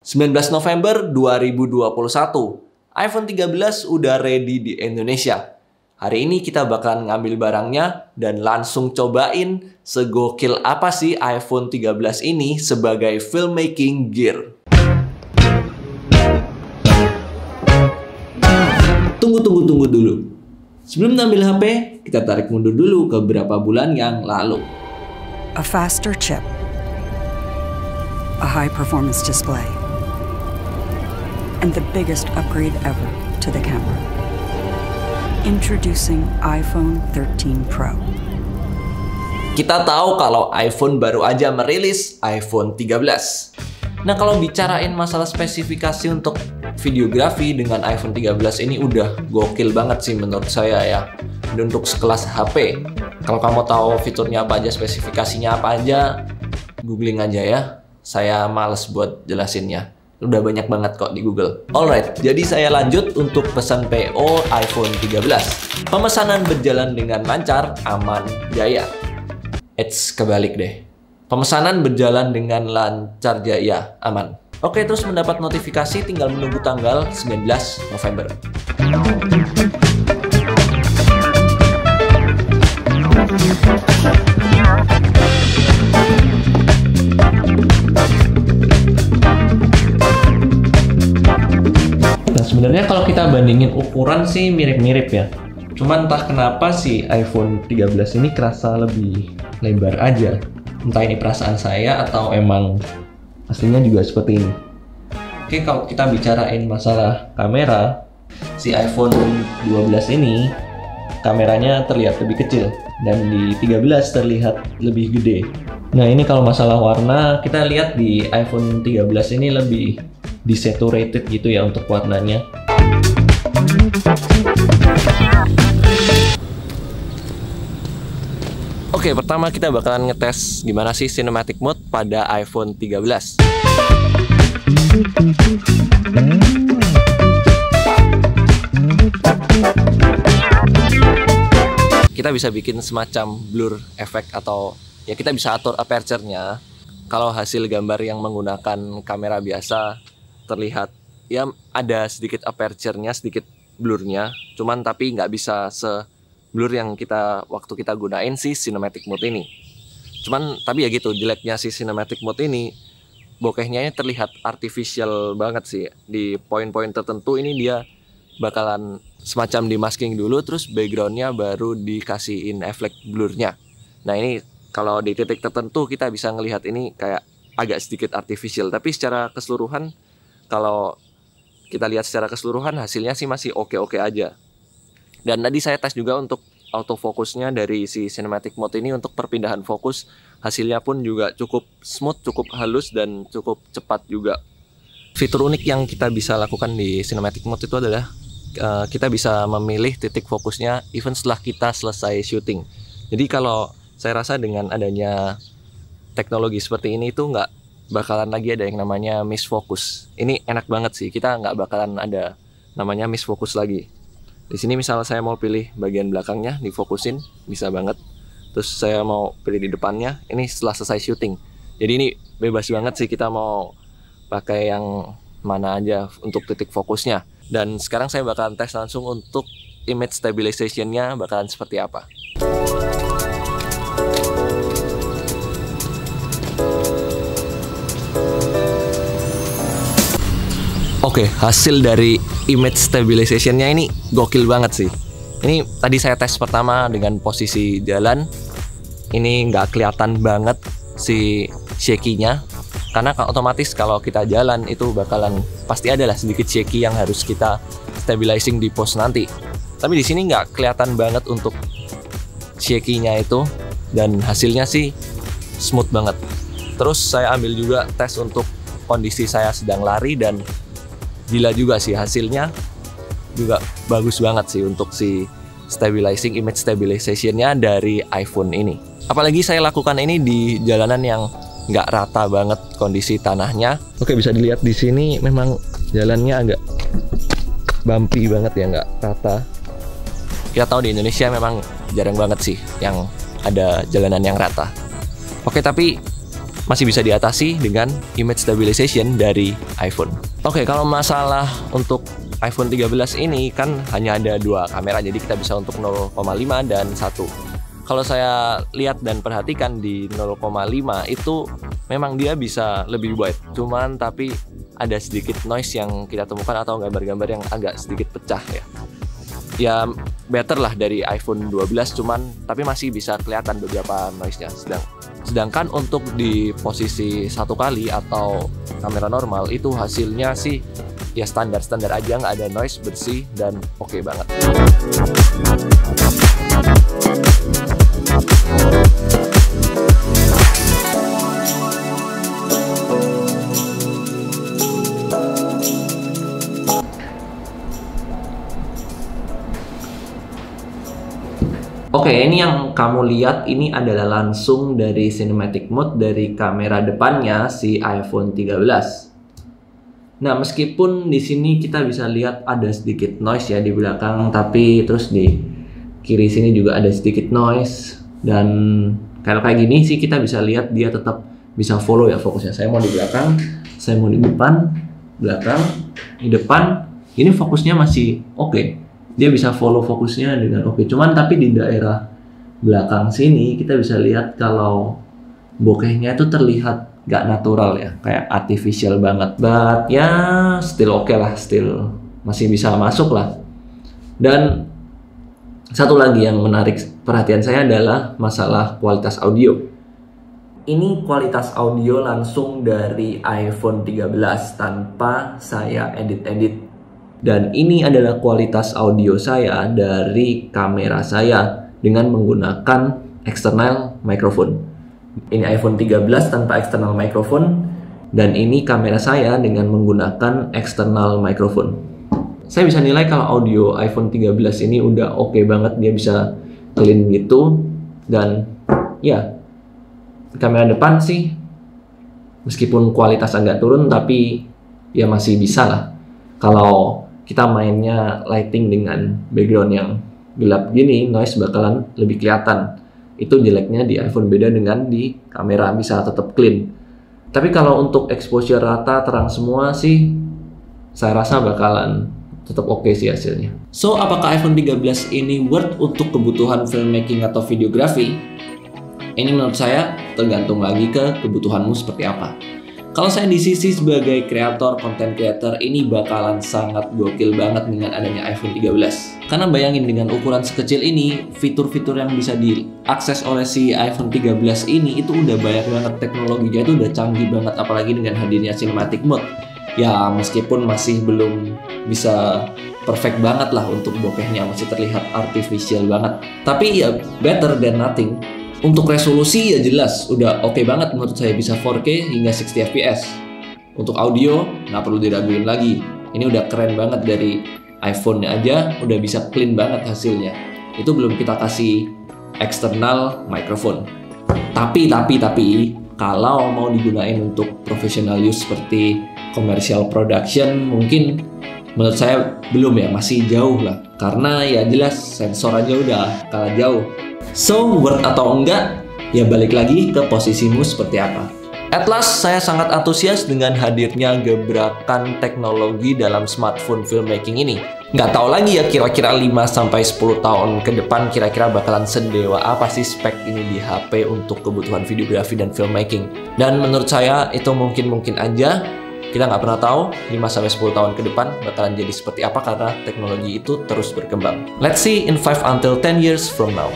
19 November 2021, iPhone 13 udah ready di Indonesia. Hari ini kita bakalan ngambil barangnya dan langsung cobain segokil apa sih iPhone 13 ini sebagai filmmaking gear. Tunggu dulu. Sebelum ngambil HP, kita tarik mundur dulu ke beberapa bulan yang lalu. A faster chip, a high performance display, and the biggest upgrade ever to the camera. Introducing iPhone 13 Pro. Kita tahu kalau iPhone baru aja merilis iPhone 13. Nah, kalau bicarain masalah spesifikasi untuk videografi dengan iPhone 13 ini udah gokil banget sih menurut saya ya. Dan untuk sekelas HP, kalau kamu tahu fiturnya apa aja, spesifikasinya apa aja, googling aja ya. Saya males buat jelasinnya. Udah banyak banget kok di Google. Alright, jadi saya lanjut untuk pesan PO iPhone 13. Pemesanan berjalan dengan lancar, aman, jaya. Kebalik deh. Pemesanan berjalan dengan lancar, jaya, aman. Oke, terus mendapat notifikasi tinggal menunggu tanggal 19 November. Nah, sebenarnya kalau kita bandingin ukuran sih mirip-mirip ya. Cuman entah kenapa sih iPhone 13 ini kerasa lebih lebar aja. Entah ini perasaan saya atau emang aslinya juga seperti ini. Oke, kalau kita bicarain masalah kamera, si iPhone 12 ini kameranya terlihat lebih kecil dan di 13 terlihat lebih gede. Nah, ini kalau masalah warna, kita lihat di iPhone 13 ini lebih desaturated gitu ya untuk warnanya. Oke, pertama kita bakalan ngetes gimana sih cinematic mode pada iPhone 13. Kita bisa bikin semacam blur effect atau ya kita bisa atur aperture-nya. Kalau hasil gambar yang menggunakan kamera biasa terlihat ya ada sedikit aperture-nya, sedikit blur-nya, cuman tapi nggak bisa se-blur yang waktu kita gunain si cinematic mode ini. Cuman tapi ya gitu, jeleknya si cinematic mode ini bokehnya terlihat artificial banget sih. Di poin-poin tertentu ini dia bakalan semacam di masking dulu, terus backgroundnya baru dikasihin efek blurnya. Nah, ini kalau di titik tertentu kita bisa ngelihat ini kayak agak sedikit artificial, tapi secara keseluruhan kalau kita lihat secara keseluruhan hasilnya sih masih oke-oke aja. Dan tadi saya tes juga untuk autofocusnya dari si cinematic mode ini untuk perpindahan fokus, hasilnya pun juga cukup smooth, cukup halus dan cukup cepat juga. Fitur unik yang kita bisa lakukan di cinematic mode itu adalah kita bisa memilih titik fokusnya even setelah kita selesai syuting. Jadi kalau saya rasa dengan adanya teknologi seperti ini itu nggak bakalan lagi ada yang namanya miss focus. Ini enak banget sih, kita nggak bakalan ada namanya miss focus lagi. Di sini misalnya saya mau pilih bagian belakangnya difokusin, bisa banget. Terus saya mau pilih di depannya, ini setelah selesai syuting. Jadi ini bebas banget sih kita mau pakai yang mana aja untuk titik fokusnya. Dan sekarang saya bakalan tes langsung untuk image stabilization-nya bakalan seperti apa. Oke, hasil dari image stabilization-nya ini gokil banget sih. Ini tadi saya tes pertama dengan posisi jalan. Ini nggak kelihatan banget si shaky-nya. Karena otomatis kalau kita jalan itu bakalan pasti adalah sedikit shaky yang harus kita stabilizing di pose nanti. Tapi di sini nggak kelihatan banget untuk shaky-nya itu dan hasilnya sih smooth banget. Terus saya ambil juga tes untuk kondisi saya sedang lari dan gila juga sih hasilnya juga bagus banget sih untuk si stabilizing image stabilization-nya dari iPhone ini. Apalagi saya lakukan ini di jalanan yang nggak rata banget kondisi tanahnya. Oke, bisa dilihat di sini memang jalannya agak bumpy banget ya, nggak rata. Kita tahu di Indonesia memang jarang banget sih yang ada jalanan yang rata. Oke, tapi masih bisa diatasi dengan image stabilization dari iPhone. Oke, kalau masalah untuk iPhone 13 ini kan hanya ada 2 kamera, jadi kita bisa untuk 0,5 dan 1. Kalau saya lihat dan perhatikan di 0,5 itu memang dia bisa lebih wide, cuman tapi ada sedikit noise yang kita temukan atau gambar-gambar yang agak sedikit pecah ya. Ya better lah dari iPhone 12, cuman tapi masih bisa kelihatan beberapa noise-nya. Sedangkan untuk di posisi 1 kali atau kamera normal itu hasilnya sih ya standar-standar aja, nggak ada noise, bersih dan oke banget. Oke, ini yang kamu lihat ini adalah langsung dari cinematic mode dari kamera depannya si iPhone 13. Nah, meskipun di sini kita bisa lihat ada sedikit noise ya di belakang, tapi terus di kiri sini juga ada sedikit noise, dan kalau kayak gini sih kita bisa lihat dia tetap bisa follow ya fokusnya. Saya mau di belakang, saya mau di depan, belakang, di depan, ini fokusnya masih oke. Dia bisa follow fokusnya dengan oke. Cuman tapi di daerah belakang sini kita bisa lihat kalau bokehnya itu terlihat gak natural ya, kayak artificial banget. But ya still oke lah, still masih bisa masuk lah. Dan satu lagi yang menarik perhatian saya adalah masalah kualitas audio. Ini kualitas audio langsung dari iPhone 13 tanpa saya edit-edit. Dan ini adalah kualitas audio saya dari kamera saya dengan menggunakan external microphone. Ini iPhone 13 tanpa external microphone, dan ini kamera saya dengan menggunakan external microphone. Saya bisa nilai kalau audio iPhone 13 ini udah oke banget, dia bisa clean gitu. Dan ya, kamera depan sih meskipun kualitas agak turun tapi ya masih bisa lah. Kalau kita mainnya lighting dengan background yang gelap gini, noise bakalan lebih kelihatan. Itu jeleknya di iPhone, beda dengan di kamera, bisa tetap clean. Tapi kalau untuk exposure rata, terang semua sih, saya rasa bakalan tetap oke sih hasilnya. So, apakah iPhone 13 ini worth untuk kebutuhan filmmaking atau videografi? Ini menurut saya tergantung lagi ke kebutuhanmu seperti apa. Kalau saya di sisi sebagai kreator, content creator, ini bakalan sangat gokil banget dengan adanya iPhone 13. Karena bayangin dengan ukuran sekecil ini, fitur-fitur yang bisa diakses oleh si iPhone 13 ini itu udah banyak banget, teknologinya itu udah canggih banget, apalagi dengan hadirnya cinematic mode. Ya meskipun masih belum bisa perfect banget lah untuk bokehnya, masih terlihat artificial banget. Tapi ya better than nothing. Untuk resolusi ya jelas udah oke banget menurut saya, bisa 4K hingga 60 fps. Untuk audio nggak perlu diraguin lagi, ini udah keren banget, dari iPhone-nya aja udah bisa clean banget hasilnya. Itu belum kita kasih external microphone. Tapi kalau mau digunain untuk professional use seperti commercial production, mungkin menurut saya belum ya, masih jauh lah. Karena ya jelas sensor aja udah kalah jauh. So, worth atau enggak, ya balik lagi ke posisimu seperti apa. At last, saya sangat antusias dengan hadirnya gebrakan teknologi dalam smartphone filmmaking ini. Nggak tahu lagi ya kira-kira 5-10 tahun ke depan kira-kira bakalan sedewa apa sih spek ini di HP untuk kebutuhan videografi dan filmmaking. Dan menurut saya itu mungkin aja. Kita nggak pernah tahu 5-10 tahun ke depan bakalan jadi seperti apa karena teknologi itu terus berkembang. Let's see in 5 until 10 years from now.